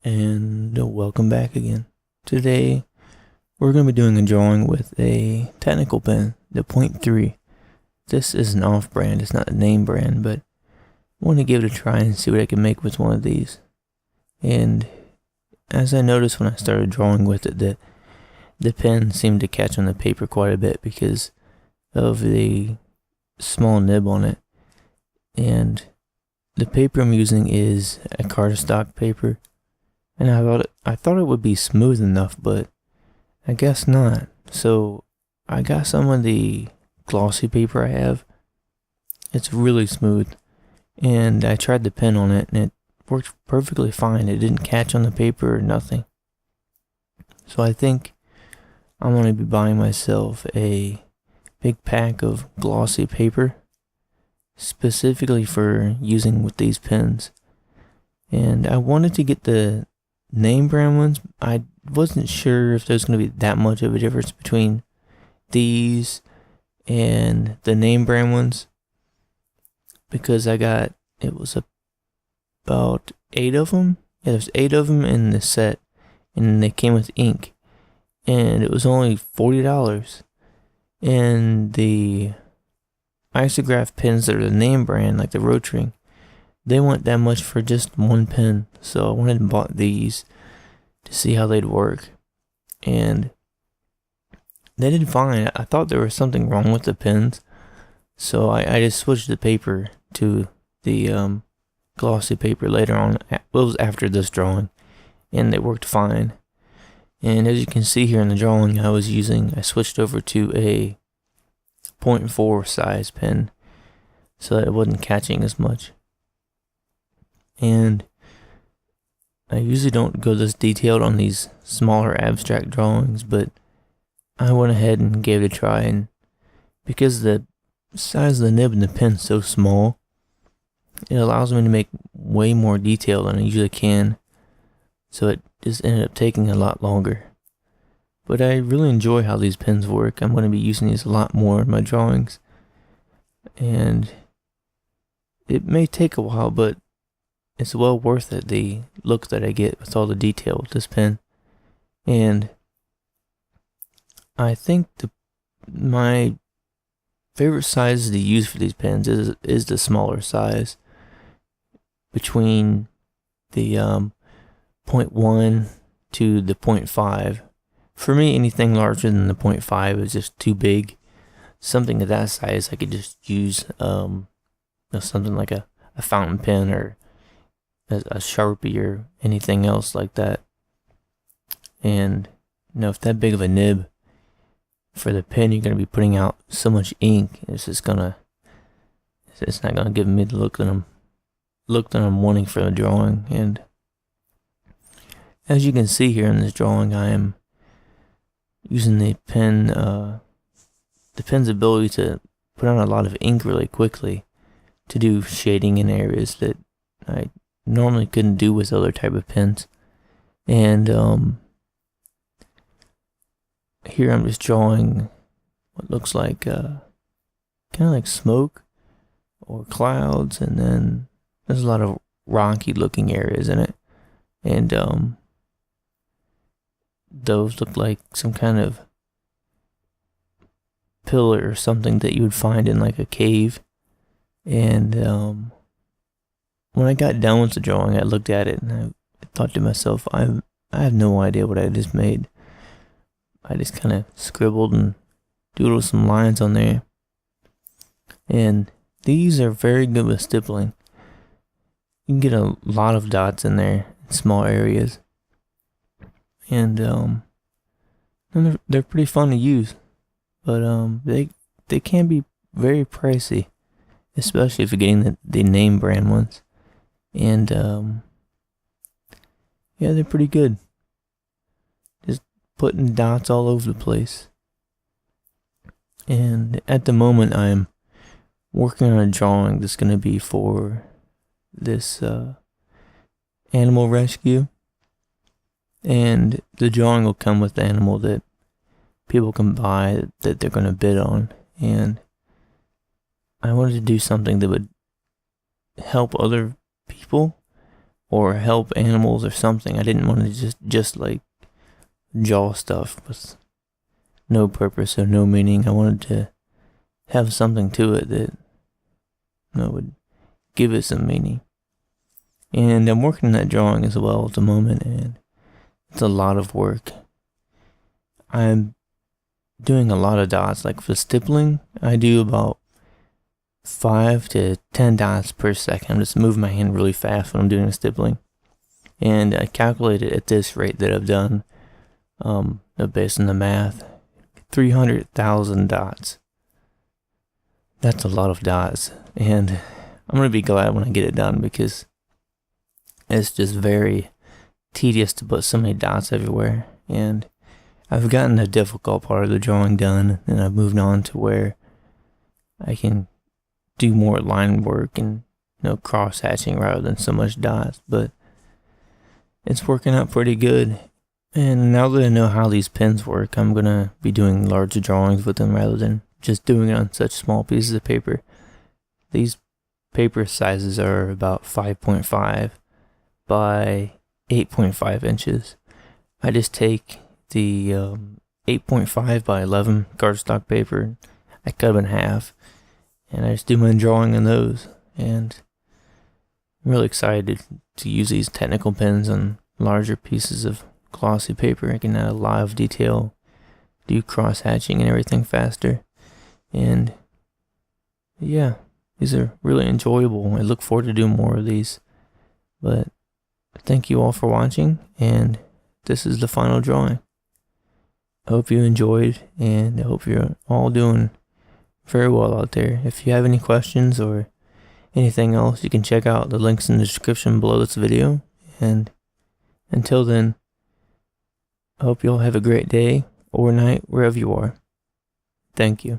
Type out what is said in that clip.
And welcome back again. Today we're going to be doing a drawing with a technical pen, the .3. This is an off-brand, it's not a name brand, but I want to give it a try and see what I can make with one of these. And as I noticed when I started drawing with it, that the pen seemed to catch on the paper quite a bit because of the small nib on it. And the paper I'm using is a cardstock paper. And I thought it would be smooth enough, but I guess not. So I got some of the glossy paper I have. It's really smooth. And I tried the pen on it and it worked perfectly fine. It didn't catch on the paper or nothing. So I think I'm going to be buying myself a big pack of glossy paper, specifically for using with these pens. And I wanted to get the name brand ones. I wasn't sure if there's going to be that much of a difference between these and the name brand ones, because it was about 8 of them. Yeah, there's 8 of them in the set, and they came with ink, and it was only $40. And the Isograph pens that are the name brand, like the Rotring, they want that much for just one pen. So I went and bought these to see how they'd work. And they did fine. I thought there was something wrong with the pens. So I just switched the paper to the glossy paper later on. It was after this drawing. And they worked fine. And as you can see here in the drawing I switched over to a .4 size pen so that it wasn't catching as much. And I usually don't go this detailed on these smaller abstract drawings, but I went ahead and gave it a try, and because the size of the nib and the pen is so small, it allows me to make way more detail than I usually can, so it just ended up taking a lot longer. But I really enjoy how these pens work. I'm going to be using these a lot more in my drawings, and it may take a while, but it's well worth it, the look that I get with all the detail with this pen. And I think my favorite size to use for these pens is the smaller size, between the .1 to the .5. For me, anything larger than the .5 is just too big. Something of that size I could just use something like a fountain pen or a Sharpie or anything else like that. And if that big of a nib for the pen, you're going to be putting out so much ink, it's not going to give me the look that I'm wanting for the drawing. And as you can see here in this drawing, I am using the pen's ability to put on a lot of ink really quickly to do shading in areas that I normally couldn't do with other type of pens. And here I'm just drawing what looks like kind of like smoke or clouds, and then there's a lot of rocky looking areas in it, and those look like some kind of pillar or something that you would find in like a cave. And when I got done with the drawing, I looked at it and I thought to myself, I have no idea what I just made. I just kind of scribbled and doodled some lines on there. And these are very good with stippling. You can get a lot of dots in there in small areas. And they're pretty fun to use. But they can be very pricey, especially if you're getting the name brand ones. And yeah, they're pretty good. Just putting dots all over the place. And at the moment I'm working on a drawing that's going to be for this animal rescue. And the drawing will come with the animal that people can buy that they're going to bid on. And I wanted to do something that would help other people or help animals or something. I didn't want to just like draw stuff with no purpose or no meaning. I wanted to have something to it that would give it some meaning. And I'm working on that drawing as well at the moment, and it's a lot of work. I'm doing a lot of dots. Like for stippling, I do about 5 to 10 dots per second. I'm just moving my hand really fast when I'm doing the stippling. And I calculated at this rate that I've done, based on the math, 300,000 dots. That's a lot of dots. And I'm going to be glad when I get it done, because it's just very tedious to put so many dots everywhere. And I've gotten the difficult part of the drawing done, and I've moved on to where I can do more line work and cross hatching rather than so much dots. But it's working out pretty good. And now that I know how these pens work, I'm gonna be doing larger drawings with them rather than just doing it on such small pieces of paper. These paper sizes are about 5.5 by 8.5 inches. I just take the 8.5 by 11 cardstock paper, I cut them in half, and I just do my drawing on those. And I'm really excited to use these technical pens on larger pieces of glossy paper. I can add a lot of detail, do cross hatching and everything faster. And yeah, these are really enjoyable. I look forward to doing more of these. But thank you all for watching, and this is the final drawing. I hope you enjoyed, and I hope you're all doing very well out there. If you have any questions or anything else, you can check out the links in the description below this video. And until then, I hope you all have a great day or night wherever you are. Thank you.